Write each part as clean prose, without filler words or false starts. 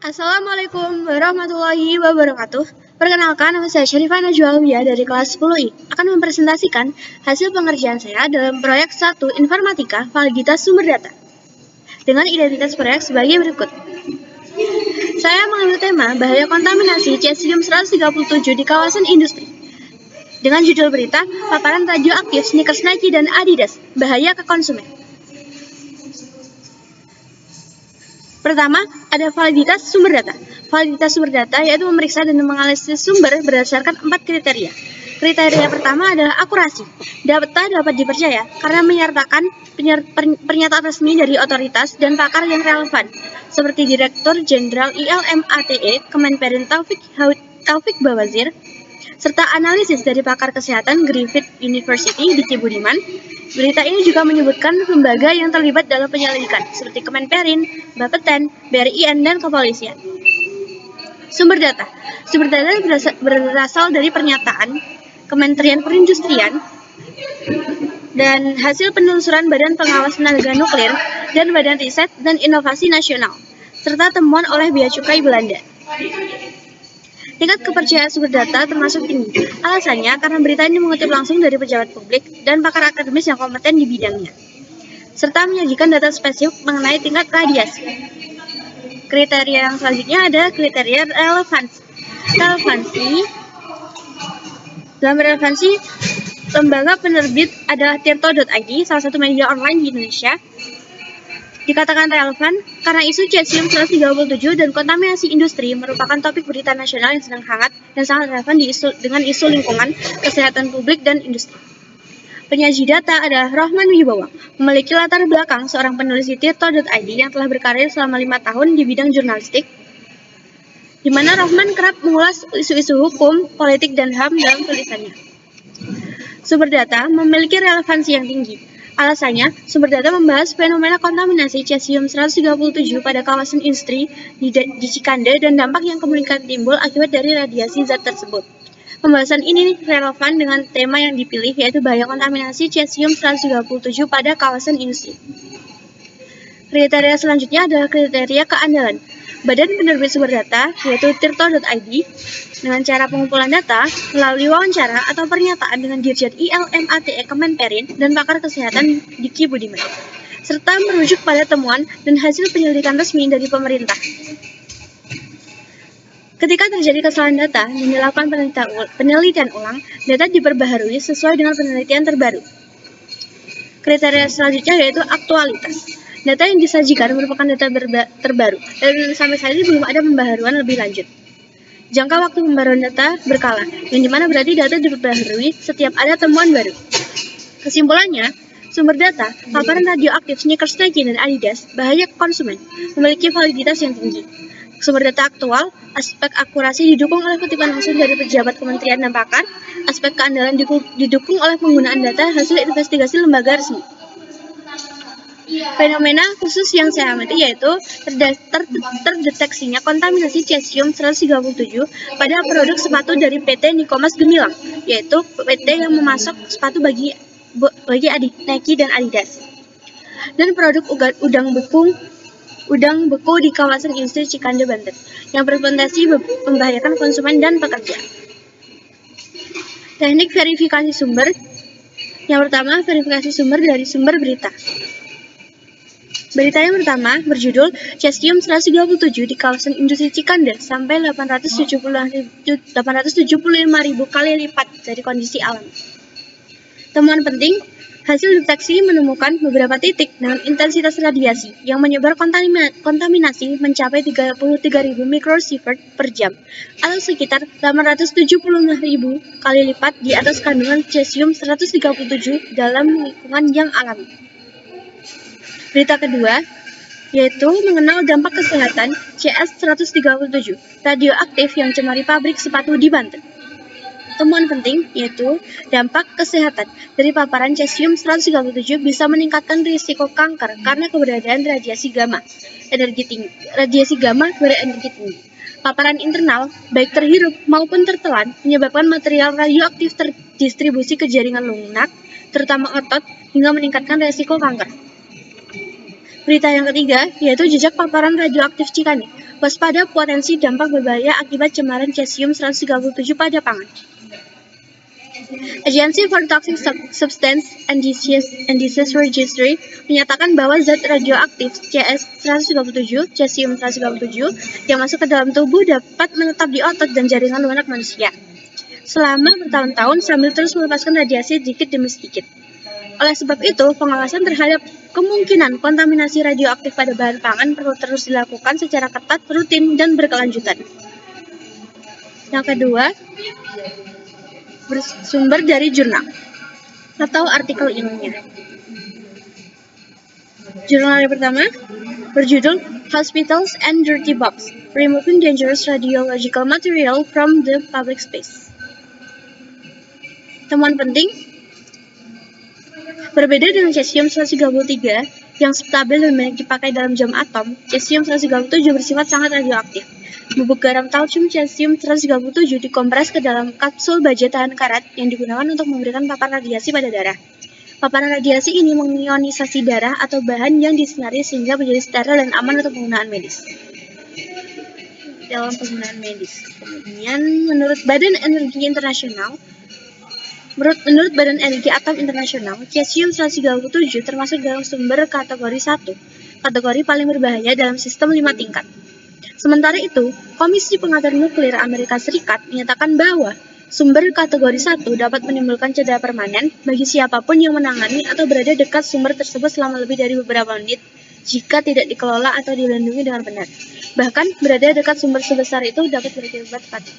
Assalamualaikum warahmatullahi wabarakatuh. Perkenalkan, nama saya Syarifah Najwa Alwiyah dari kelas 10I akan mempresentasikan hasil pengerjaan saya dalam proyek 1 Informatika Validitas Sumber Data dengan identitas proyek sebagai berikut. Saya mengambil tema bahaya kontaminasi cesium 137 di kawasan industri dengan judul berita paparan radioaktif sneakers Nike dan Adidas, bahaya ke konsumen. Pertama, ada validitas sumber data. Validitas sumber data yaitu memeriksa dan menganalisis sumber berdasarkan 4 kriteria. Kriteria pertama adalah akurasi. Data dapat dipercaya karena menyertakan pernyataan resmi dari otoritas dan pakar yang relevan, seperti Direktur Jenderal ILMATE Kemenperin Taufik Bawazir, serta analisis dari pakar kesehatan Griffith University di Budiman. Berita ini juga menyebutkan lembaga yang terlibat dalam penyelidikan, seperti Kemenperin, Bapeten, BRIN, dan Kepolisian. Sumber data berasal dari pernyataan Kementerian Perindustrian dan hasil penelusuran Badan Pengawas Tenaga Nuklir dan Badan Riset dan Inovasi Nasional, serta temuan oleh Bea Cukai Belanda. Tingkat kepercayaan sumber data termasuk tinggi. Alasannya karena berita ini mengutip langsung dari pejabat publik dan pakar akademis yang kompeten di bidangnya, serta menyajikan data spesifik mengenai tingkat radiasi. Kriteria yang selanjutnya ada kriteria relevansi. Dalam relevansi, lembaga penerbit adalah tirto.id, salah satu media online di Indonesia. Dikatakan relevan karena isu cesium 137 dan kontaminasi industri merupakan topik berita nasional yang sedang hangat dan sangat relevan dengan isu lingkungan, kesehatan publik, dan industri. Penyaji data adalah Rohman Wibowo, memiliki latar belakang seorang penulis di tirto.id yang telah berkarir selama 5 tahun di bidang jurnalistik, di mana Rohman kerap mengulas isu-isu hukum, politik, dan HAM dalam tulisannya. Sumber data memiliki relevansi yang tinggi. Alasannya, sumber data membahas fenomena kontaminasi cesium 137 pada kawasan industri di Cikande dan dampak yang kemungkinan timbul akibat dari radiasi zat tersebut. Pembahasan ini relevan dengan tema yang dipilih, yaitu bahaya kontaminasi cesium 137 pada kawasan industri. Kriteria selanjutnya adalah kriteria keandalan. Badan penerbit sumber data, yaitu tirto.id, dengan cara pengumpulan data melalui wawancara atau pernyataan dengan Dirjen ILMATE Kemenperin dan pakar kesehatan Diki Budiman, serta merujuk pada temuan dan hasil penyelidikan resmi dari pemerintah. Ketika terjadi kesalahan data dan dilakukan penelitian ulang, data diperbaharui sesuai dengan penelitian terbaru. Kriteria selanjutnya yaitu aktualitas. Data yang disajikan merupakan data terbaru dan sampai saat ini belum ada pembaharuan lebih lanjut. Jangka waktu pembaruan data berkala, yang dimana berarti data diperbaharui setiap ada temuan baru. Kesimpulannya, sumber data, paparan radioaktif sneakers Nike dan Adidas, bahaya ke konsumen, memiliki validitas yang tinggi. Sumber data aktual, aspek akurasi didukung oleh kutipan langsung dari pejabat kementerian dan pakar, aspek keandalan didukung oleh penggunaan data hasil investigasi lembaga resmi. Fenomena khusus yang saya amati yaitu terdeteksinya kontaminasi cesium 137 pada produk sepatu dari PT Nikomas Gemilang, yaitu PT yang memasok sepatu bagi Nike dan Adidas, dan produk udang beku di kawasan industri Cikande, Banten, yang berpotensi membahayakan konsumen dan pekerja. Teknik verifikasi sumber. Yang pertama, verifikasi sumber dari sumber berita. Berita yang pertama berjudul cesium 137 di kawasan industri Cikande sampai 875.000 kali lipat dari kondisi alam. Temuan penting, hasil deteksi menemukan beberapa titik dengan intensitas radiasi yang menyebar kontaminasi mencapai 33.000 mikrosievert per jam atau sekitar 875.000 kali lipat di atas kandungan cesium 137 dalam lingkungan yang alami. Berita kedua yaitu mengenal dampak kesehatan CS137 radioaktif yang cemari pabrik sepatu di Banten. Temuan penting yaitu dampak kesehatan dari paparan cesium 137 bisa meningkatkan risiko kanker karena keberadaan radiasi gamma berenergi tinggi. Paparan internal, baik terhirup maupun tertelan, menyebabkan material radioaktif terdistribusi ke jaringan lunak, terutama otot, hingga meningkatkan risiko kanker. Berita yang ketiga yaitu jejak paparan radioaktif Cikani. Waspada potensi dampak berbahaya akibat cemaran cesium 137 pada pangan. Agency for Toxic Substance and Disease Registry menyatakan bahwa zat radioaktif CS137, cesium 137 yang masuk ke dalam tubuh dapat menetap di otot dan jaringan lunak manusia selama bertahun-tahun sambil terus melepaskan radiasi sedikit demi sedikit. Oleh sebab itu, pengawasan terhadap kemungkinan kontaminasi radioaktif pada bahan pangan perlu terus dilakukan secara ketat, rutin, dan berkelanjutan. Yang kedua, bersumber dari jurnal atau artikel ilmiah. Jurnal yang pertama berjudul Hospitals and Dirty Box: Removing Dangerous Radiological Material from the Public Space. Temuan penting, berbeda dengan cesium 133 yang stabil dan banyak dipakai dalam jam atom, cesium 137 bersifat sangat radioaktif. Bubuk garam talcium cesium 137 dikompres ke dalam kapsul baja tahan karat yang digunakan untuk memberikan paparan radiasi pada darah. Paparan radiasi ini mengionisasi darah atau bahan yang disinari sehingga menjadi steril dan aman untuk penggunaan medis. Kemudian, menurut Badan Energi Atom Internasional, cesium 137 termasuk dalam sumber kategori 1, kategori paling berbahaya dalam sistem 5 tingkat. Sementara itu, Komisi Pengatur Nuklir Amerika Serikat menyatakan bahwa sumber kategori 1 dapat menimbulkan cedera permanen bagi siapapun yang menangani atau berada dekat sumber tersebut selama lebih dari beberapa menit jika tidak dikelola atau dilindungi dengan benar. Bahkan, berada dekat sumber sebesar itu dapat berakibat fatal.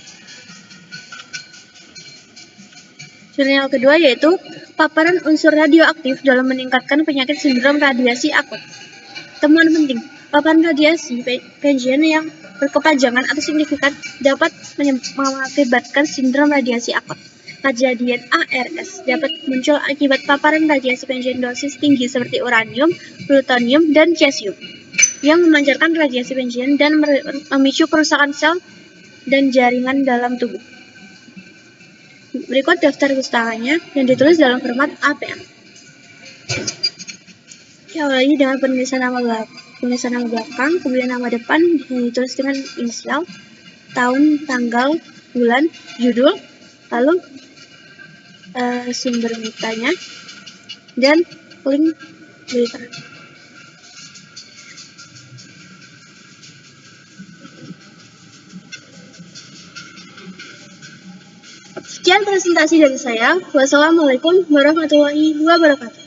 Jurnal kedua yaitu paparan unsur radioaktif dalam meningkatkan penyakit sindrom radiasi akut. Temuan penting, paparan radiasi PGN yang berkepanjangan atau signifikan dapat mengakibatkan sindrom radiasi akut. Kejadian ARS dapat muncul akibat paparan radiasi PGN dosis tinggi seperti uranium, plutonium, dan cesium yang memancarkan radiasi PGN dan memicu kerusakan sel dan jaringan dalam tubuh. Berikut daftar pustakannya yang ditulis dalam format APM. Awali dengan penulisan nama belakang, kemudian nama depan yang ditulis dengan inisial, tahun, tanggal, bulan, judul, lalu sumber beritanya, dan link berita. Sekian presentasi dari saya. Wassalamualaikum warahmatullahi wabarakatuh.